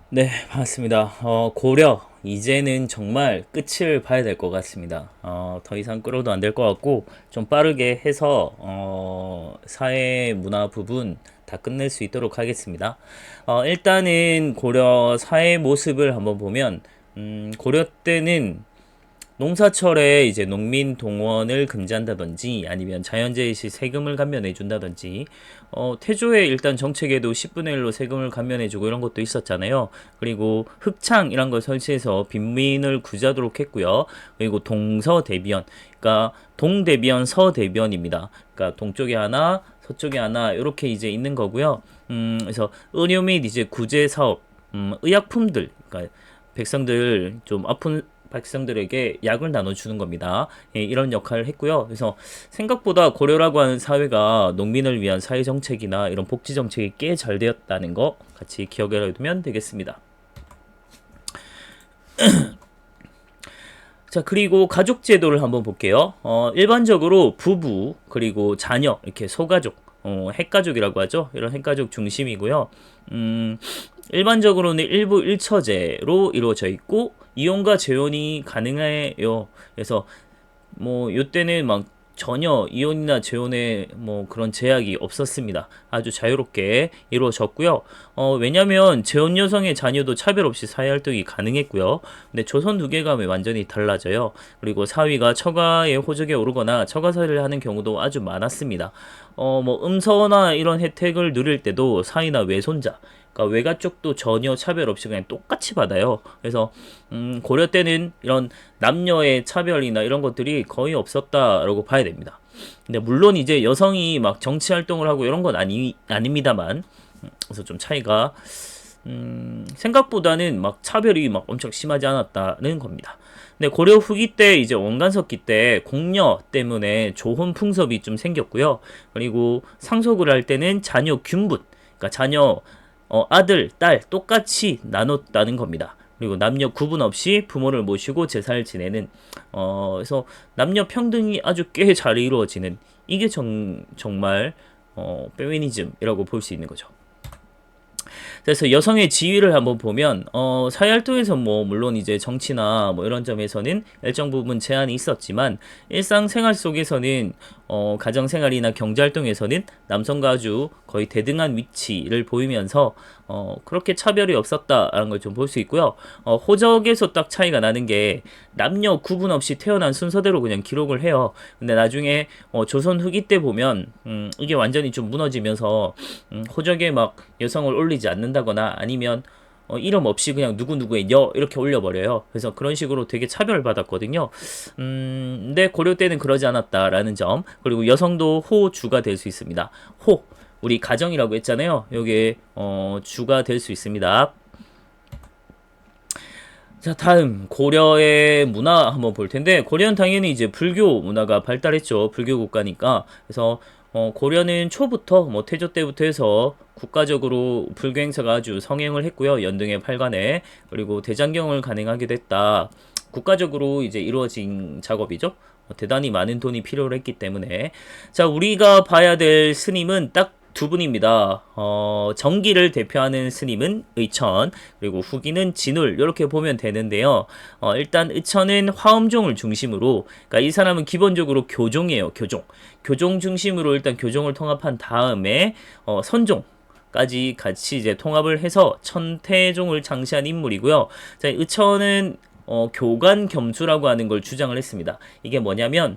네, 반갑습니다. 고려, 이제는 정말 끝을 봐야 될 것 같습니다. 더 이상 끌어도 안 될 것 같고, 좀 빠르게 해서, 사회 문화 부분 다 끝낼 수 있도록 하겠습니다. 일단은 고려 사회 모습을 한번 보면, 고려 때는 농사철에 이제 농민 동원을 금지한다든지 아니면 자연재해 시 세금을 감면해 준다든지 태조의 일단 정책에도 10분의 1로 세금을 감면해 주고 이런 것도 있었잖아요. 그리고 흑창 이런 걸 설치해서 빈민을 구제하도록 했고요. 그리고 동서대비원, 그러니까 동대비원 서대비원입니다. 그러니까 동쪽에 하나 서쪽에 하나 이렇게 이제 있는 거고요. 그래서 의료 및 이제 구제 사업, 의약품들, 그러니까 백성들 좀 아픈 백성들에게 약을 나눠주는 겁니다. 예, 이런 역할을 했고요. 그래서 생각보다 고려라고 하는 사회가 농민을 위한 사회 정책이나 이런 복지 정책이 꽤 잘 되었다는 거 같이 기억해 두면 되겠습니다. 자, 그리고 가족 제도를 한번 볼게요. 일반적으로 부부, 그리고 자녀, 이렇게 소가족, 핵가족이라고 하죠. 이런 핵가족 중심이고요. 음, 일반적으로는 일부 일처제로 이루어져 있고, 이혼과 재혼이 가능해요. 그래서 뭐 요때는 막 전혀 이혼이나 재혼에 뭐 그런 제약이 없었습니다. 아주 자유롭게 이루어졌고요. 왜냐면 재혼 여성의 자녀도 차별 없이 사회 활동이 가능했고요. 근데 조선 두개감이 완전히 달라져요. 그리고 사위가 처가의 호적에 오르거나 처가살이를 하는 경우도 아주 많았습니다. 뭐 음서나 이런 혜택을 누릴 때도 사위나 외손자, 그러니까 외가 쪽도 전혀 차별 없이 그냥 똑같이 받아요. 그래서 고려 때는 이런 남녀의 차별이나 이런 것들이 거의 없었다라고 봐야 됩니다. 근데 물론 이제 여성이 막 정치 활동을 하고 이런 건 아닙니다만, 그래서 좀 차이가 생각보다는 막 차별이 막 엄청 심하지 않았다는 겁니다. 근데 고려 후기 때 이제 원간석기 때 공녀 때문에 조혼 풍습이 좀 생겼고요. 그리고 상속을 할 때는 자녀 균분, 그러니까 자녀 아들, 딸 똑같이 나눴다는 겁니다. 그리고 남녀 구분 없이 부모를 모시고 제사를 지내는, 그래서 남녀 평등이 아주 꽤 잘 이루어지는, 이게 정말 페미니즘이라고 볼 수 있는 거죠. 그래서 여성의 지위를 한번 보면 사회활동에서 뭐 물론 이제 정치나 뭐 이런 점에서는 일정 부분 제한이 있었지만 일상생활 속에서는 가정생활이나 경제활동에서는 남성과 아주 거의 대등한 위치를 보이면서 그렇게 차별이 없었다라는 걸 좀 볼 수 있고요. 호적에서 딱 차이가 나는 게 남녀 구분 없이 태어난 순서대로 그냥 기록을 해요. 근데 나중에 조선 후기 때 보면 이게 완전히 좀 무너지면서 호적에 막 여성을 올리지 않는다거나 아니면 이름 없이 그냥 누구누구의 여 이렇게 올려버려요. 그래서 그런 식으로 되게 차별받았거든요. 근데 고려 때는 그러지 않았다라는 점. 그리고 여성도 호주가 될 수 있습니다. 호, 우리 가정이라고 했잖아요. 여기에 주가 될 수 있습니다. 자, 다음 고려의 문화 한번 볼 텐데 고려는 당연히 이제 불교 문화가 발달했죠. 불교 국가니까. 그래서 고려는 초부터 뭐 태조 때부터 해서 국가적으로 불교 행사가 아주 성행을 했고요. 연등의 팔관에. 그리고 대장경을 가능하게 됐다. 국가적으로 이제 이루어진 작업이죠. 대단히 많은 돈이 필요로 했기 때문에. 자, 우리가 봐야 될 스님은 딱 두 분입니다. 정기를 대표하는 스님은 의천, 그리고 후기는 진울, 이렇게 보면 되는데요. 일단 의천은 화엄종을 중심으로, 그러니까 이 사람은 기본적으로 교종이에요, 교종. 교종 중심으로 일단 교종을 통합한 다음에, 선종, 까지 같이 이제 통합을 해서 천태종을 창시한 인물이고요. 자, 의천은 교관 겸수라고 하는 걸 주장을 했습니다. 이게 뭐냐면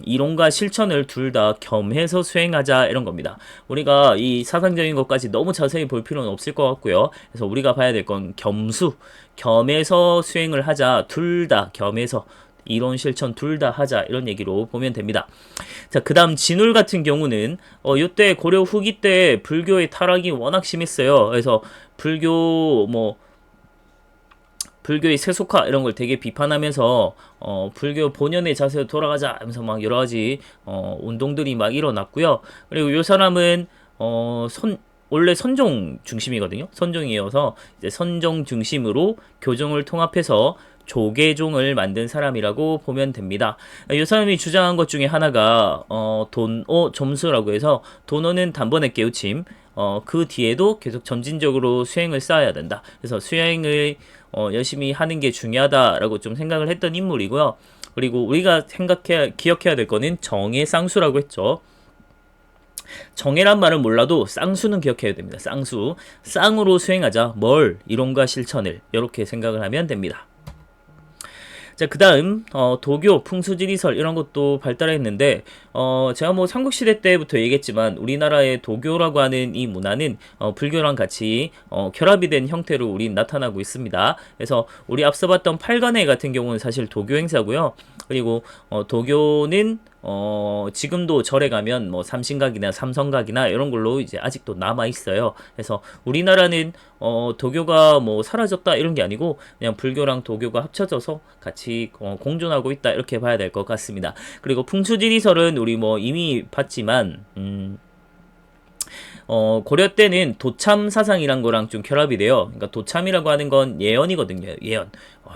이론과 실천을 둘 다 겸해서 수행하자 이런 겁니다. 우리가 이 사상적인 것까지 너무 자세히 볼 필요는 없을 것 같고요. 그래서 우리가 봐야 될 건 겸수, 겸해서 수행을 하자, 둘 다 겸해서 이론 실천 둘 다 하자 이런 얘기로 보면 됩니다. 자, 그다음 진울 같은 경우는 요때 고려 후기 때 불교의 타락이 워낙 심했어요. 그래서 불교의 세속화 이런 걸 되게 비판하면서 불교 본연의 자세로 돌아가자 하면서 막 여러 가지 운동들이 막 일어났고요. 그리고 요 사람은 어, 손 원래 선종 중심이거든요. 선종이어서 이제 선종 중심으로 교종을 통합해서 조계종을 만든 사람이라고 보면 됩니다. 이 사람이 주장한 것 중에 하나가 돈오 점수라고 해서 돈오는 단번에 깨우침, 그 뒤에도 계속 점진적으로 수행을 쌓아야 된다. 그래서 수행을 열심히 하는 게 중요하다라고 좀 생각을 했던 인물이고요. 그리고 우리가 기억해야 될 거는 정의 쌍수라고 했죠. 정해란 말은 몰라도 쌍수는 기억해야 됩니다. 쌍수. 쌍으로 수행하자. 뭘, 이론과 실천을. 이렇게 생각을 하면 됩니다. 자, 그 다음, 도교, 풍수지리설, 이런 것도 발달했는데, 제가 뭐 삼국시대 때부터 얘기했지만, 우리나라의 도교라고 하는 이 문화는, 불교랑 같이, 결합이 된 형태로 우린 나타나고 있습니다. 그래서, 우리 앞서 봤던 팔관회 같은 경우는 사실 도교 행사고요. 그리고, 도교는, 지금도 절에 가면 뭐 삼신각이나 삼성각이나 이런 걸로 이제 아직도 남아 있어요. 그래서 우리나라는 도교가 뭐 사라졌다 이런 게 아니고 그냥 불교랑 도교가 합쳐져서 같이 공존하고 있다 이렇게 봐야 될 것 같습니다. 그리고 풍수지리설은 우리 뭐 이미 봤지만 고려 때는 도참 사상이란 거랑 좀 결합이 돼요. 그러니까 도참이라고 하는 건 예언이거든요. 예언.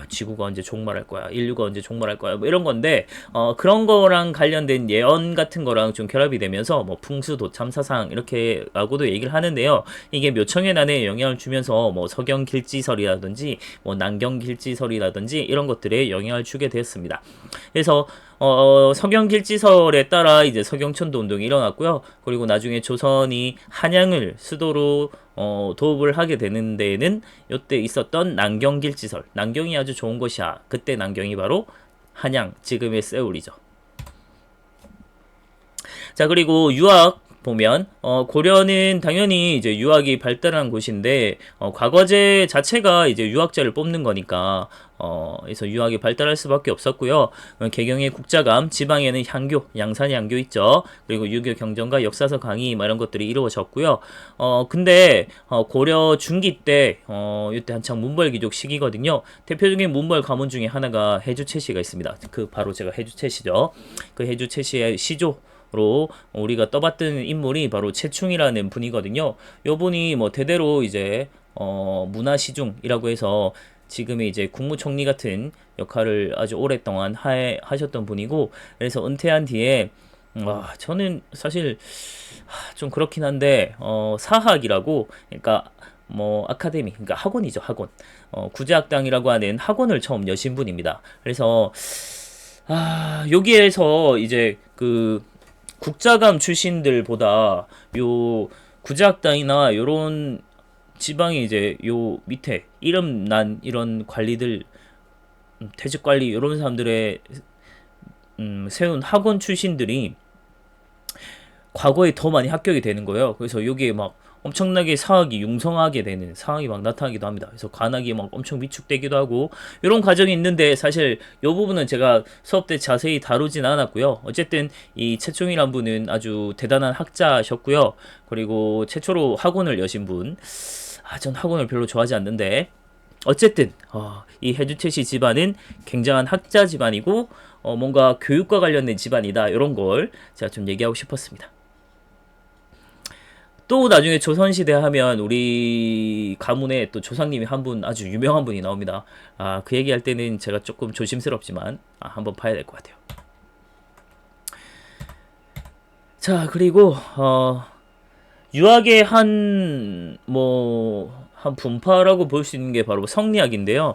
지구가 언제 종말할 거야. 인류가 언제 종말할 거야. 뭐 이런 건데, 그런 거랑 관련된 예언 같은 거랑 좀 결합이 되면서, 뭐, 풍수, 도참 사상, 이렇게 라고도 얘기를 하는데요. 이게 묘청의 난에 영향을 주면서, 뭐, 서경길지설이라든지, 뭐, 난경길지설이라든지, 이런 것들에 영향을 주게 되었습니다. 그래서, 서경길지설에 따라 이제 서경천도 운동이 일어났고요. 그리고 나중에 조선이 한양을 수도로 도읍을 하게 되는 데에는 이때 있었던 난경길지설. 난경이 아주 좋은 곳이야. 그때 난경이 바로 한양, 지금의 세울이죠. 자, 그리고 유학 보면 고려는 당연히 이제 유학이 발달한 곳인데 과거제 자체가 이제 유학자를 뽑는 거니까 그래서 유학이 발달할 수밖에 없었고요. 개경의 국자감, 지방에는 향교, 양산의 향교 있죠. 그리고 유교 경전과 역사서 강의 뭐 이런 것들이 이루어졌고요. 근데 고려 중기 때 이때 한창 문벌귀족 시기거든요. 대표적인 문벌 가문 중에 하나가 해주채시가 있습니다. 그 바로 제가 해주채시죠. 그 해주채시의 시조로 우리가 떠받든 인물이 바로 채충이라는 분이거든요. 요 분이 뭐 대대로 이제 문화시중이라고 해서 지금의 이제 국무총리 같은 역할을 아주 오랫동안 하셨던 분이고, 그래서 은퇴한 뒤에 저는 사실 좀 그렇긴 한데 사학이라고, 그러니까 뭐 아카데미, 그러니까 학원이죠, 학원. 구제학당이라고 하는 학원을 처음 여신 분입니다. 그래서 여기에서 이제 그 국자감 출신들보다 요 구제학당이나 요런 지방에 이제 요 밑에 이름 난 이런 관리들, 퇴직 관리 이런 사람들의 세운 학원 출신들이 과거에 더 많이 합격이 되는 거예요. 그래서 여기에 막 엄청나게 사학이 융성하게 되는 상황이 막 나타나기도 합니다. 그래서 관학이 막 엄청 위축되기도 하고 이런 과정이 있는데, 사실 이 부분은 제가 수업 때 자세히 다루진 않았고요. 어쨌든 이 채충이란 분은 아주 대단한 학자셨고요. 그리고 최초로 학원을 여신 분, 전 학원을 별로 좋아하지 않는데, 어쨌든 이 해주채씨 집안은 굉장한 학자 집안이고 뭔가 교육과 관련된 집안이다, 이런 걸 제가 좀 얘기하고 싶었습니다. 또 나중에 조선시대 하면 우리 가문에 또 조상님이 한 분, 아주 유명한 분이 나옵니다. 그 얘기할 때는 제가 조금 조심스럽지만 한번 봐야 될 것 같아요. 자, 그리고 유학의 한 분파라고 볼 수 있는 게 바로 성리학인데요.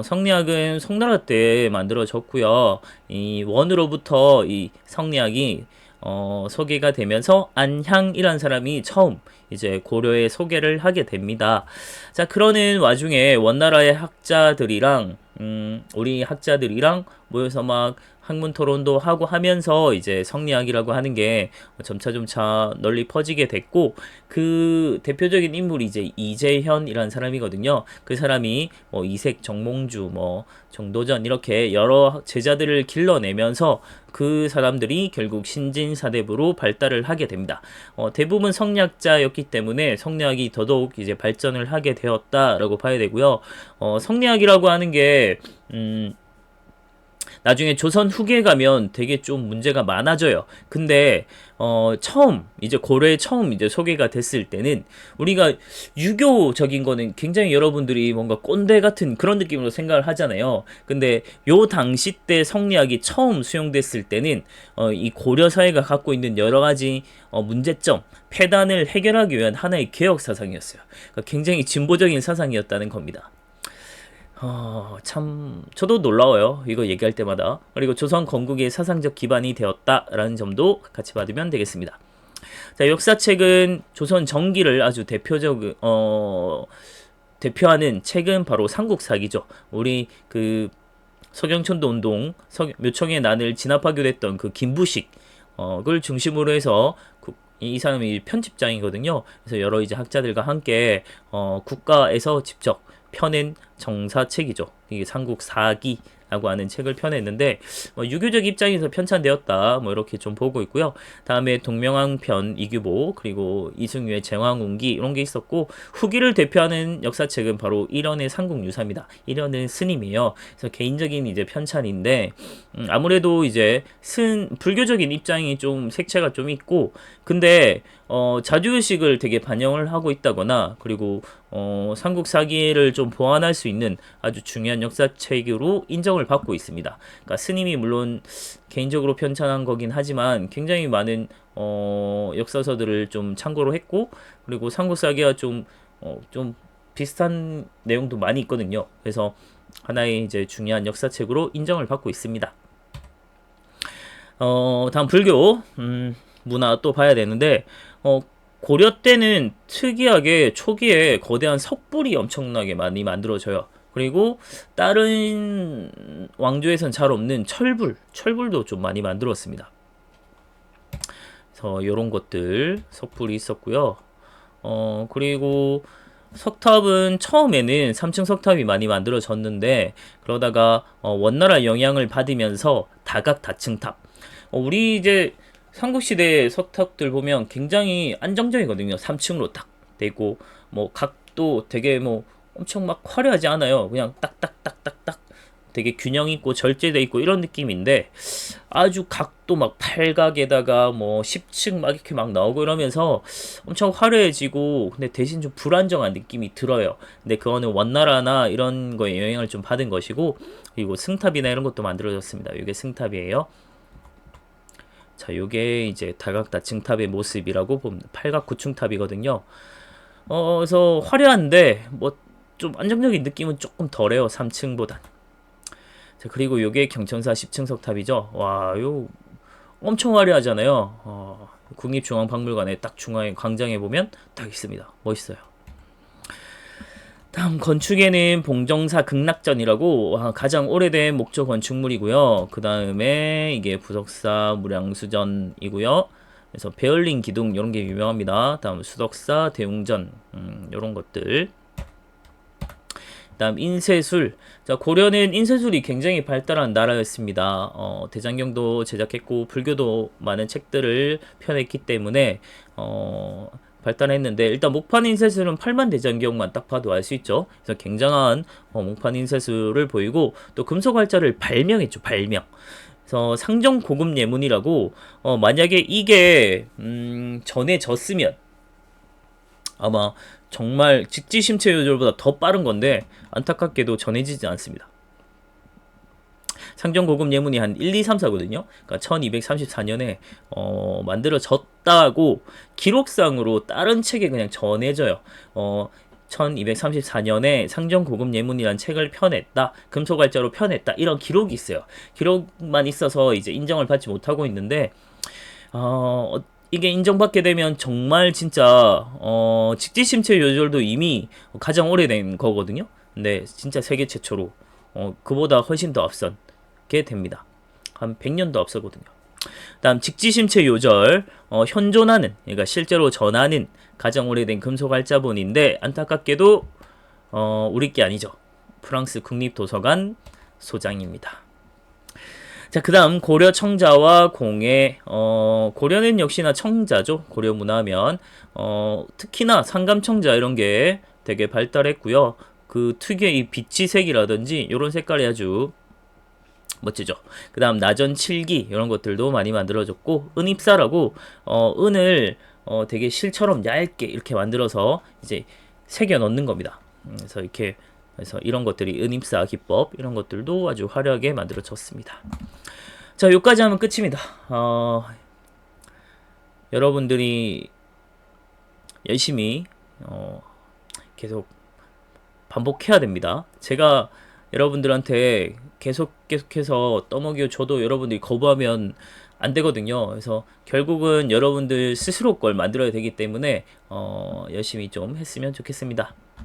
성리학은 송나라 때 만들어졌고요. 이 원으로부터 이 성리학이 소개가 되면서 안향이란 사람이 처음 이제 고려에 소개를 하게 됩니다. 자, 그러는 와중에 원나라의 학자들이랑 우리 학자들이랑 모여서 막 학문 토론도 하고 하면서 이제 성리학이라고 하는 게 점차 널리 퍼지게 됐고, 그 대표적인 인물이 이제 이재현이라는 사람이거든요. 그 사람이 뭐 이색, 정몽주, 뭐 정도전 이렇게 여러 제자들을 길러내면서 그 사람들이 결국 신진사대부로 발달을 하게 됩니다. 대부분 성리학자였기 때문에 성리학이 더더욱 이제 발전을 하게 되었다라고 봐야 되고요. 성리학이라고 하는 게 나중에 조선 후기에 가면 되게 좀 문제가 많아져요. 근데 처음 이제 고려에 처음 이제 소개가 됐을 때는 우리가 유교적인 거는 굉장히 여러분들이 뭔가 꼰대 같은 그런 느낌으로 생각을 하잖아요. 근데 요 당시 때 성리학이 처음 수용됐을 때는 이 고려 사회가 갖고 있는 여러 가지 문제점, 폐단을 해결하기 위한 하나의 개혁 사상이었어요. 그러니까 굉장히 진보적인 사상이었다는 겁니다. 참 저도 놀라워요. 이거 얘기할 때마다. 그리고 조선 건국의 사상적 기반이 되었다라는 점도 같이 받으면 되겠습니다. 자, 역사책은 조선 정기를 아주 대표하는 책은 바로 삼국사기죠. 우리 그 서경천도 운동, 묘청의 난을 진압하기로 했던 그 김부식 을 중심으로 해서 이 사람이 편집장이거든요. 그래서 여러 이제 학자들과 함께 국가에서 직접 펴낸 정사책이죠. 이게 삼국사기라고 하는 책을 펴냈는데 유교적 입장에서 편찬되었다. 뭐 이렇게 좀 보고 있고요. 다음에 동명왕편 이규보 그리고 이승유의 제왕운기 이런 게 있었고 후기를 대표하는 역사책은 바로 일원의 삼국유사입니다. 일원은 스님이에요. 그래서 개인적인 이제 편찬인데 아무래도 이제 불교적인 입장이 좀 색채가 좀 있고 근데 자주의식을 되게 반영을 하고 있다거나 그리고 삼국사기를 좀 보완할 수 있는 아주 중요한 역사책으로 인정을 받고 있습니다. 그러니까 스님이 물론 개인적으로 편찬한 거긴 하지만 굉장히 많은 역사서들을 좀 참고로 했고 그리고 삼국사기와 좀 비슷한 내용도 많이 있거든요. 그래서 하나의 이제 중요한 역사책으로 인정을 받고 있습니다. 다음 불교 문화 또 봐야 되는데 고려 때는 특이하게 초기에 거대한 석불이 엄청나게 많이 만들어져요. 그리고 다른 왕조에선 잘 없는 철불도 좀 많이 만들었습니다. 그래서 이런 것들 석불이 있었고요. 그리고 석탑은 처음에는 3층 석탑이 많이 만들어졌는데 그러다가 원나라 영향을 받으면서 다각 다층탑 우리 이제 삼국시대 석탑들 보면 굉장히 안정적이거든요. 3층으로 딱 되고 뭐 각도 되게 뭐 엄청 막 화려하지 않아요. 그냥 딱딱딱딱딱 되게 균형 있고 절제돼 있고 이런 느낌인데 아주 각도 막 팔각에다가 뭐 10층 막 이렇게 막 나오고 이러면서 엄청 화려해지고 근데 대신 좀 불안정한 느낌이 들어요. 근데 그거는 원나라나 이런 거에 영향을 좀 받은 것이고 그리고 승탑이나 이런 것도 만들어졌습니다. 이게 승탑이에요. 자, 요게 이제 다각다층탑의 모습이라고 봅니다. 팔각구층탑이거든요. 그래서 화려한데 뭐 좀 안정적인 느낌은 조금 덜해요. 3층보단. 자, 그리고 요게 경천사 10층 석탑이죠. 와, 요 엄청 화려하잖아요. 국립중앙박물관에 딱 중앙에 광장에 보면 딱 있습니다. 멋있어요. 다음 건축에는 봉정사 극락전이라고 가장 오래된 목조 건축물이고요. 그 다음에 이게 부석사 무량수전이고요. 그래서 베얼린 기둥 이런 게 유명합니다. 다음 수덕사 대웅전 이런 것들. 다음 인쇄술. 자, 고려는 인쇄술이 굉장히 발달한 나라였습니다. 대장경도 제작했고 불교도 많은 책들을 펴냈기 때문에 발달했는데 일단 목판 인쇄술은 8만 대장경만 딱 봐도 알 수 있죠. 그래서 굉장한 목판 인쇄술을 보이고 또 금속활자를 발명했죠. 발명. 그래서 상정 고급 예문이라고 만약에 이게 전해졌으면 아마 정말 직지심체 요절보다 더 빠른 건데 안타깝게도 전해지지 않습니다. 상정고급 예문이 한 1, 2, 3, 4거든요. 그러니까 1234년에 만들어졌다고 기록상으로 다른 책에 그냥 전해져요. 1234년에 상정고급 예문이라는 책을 펴냈다. 금속활자로 펴냈다. 이런 기록이 있어요. 기록만 있어서 이제 인정을 받지 못하고 있는데 이게 인정받게 되면 정말 진짜 직지심체 요절도 이미 가장 오래된 거거든요. 근데 진짜 세계 최초로 그보다 훨씬 더 앞선게 됩니다. 한 100년도 앞서거든요. 다음 직지심체 요절 현존하는 그러니까 실제로 전하는 가장 오래된 금속활자본인데 안타깝게도 우리 게 아니죠. 프랑스 국립도서관 소장입니다. 자, 그 다음 고려 청자와 공예. 고려는 역시나 청자죠. 고려 문화면 특히나 상감청자 이런 게 되게 발달했고요. 그 특유의 이 비치색이라든지 이런 색깔이 아주 멋지죠. 그 다음 나전 7기 이런 것들도 많이 만들어졌고, 은입사라고 은을 되게 실처럼 얇게 이렇게 만들어서 이제 새겨 넣는 겁니다. 그래서 이렇게 그래서 이런 것들이 은입사 기법 이런 것들도 아주 화려하게 만들어졌습니다. 자, 여기까지 하면 끝입니다. 여러분들이 열심히 계속 반복해야 됩니다. 제가 여러분들한테 계속해서 떠먹여 줘도 여러분들이 거부하면 안 되거든요. 그래서 결국은 여러분들 스스로 걸 만들어야 되기 때문에 열심히 좀 했으면 좋겠습니다.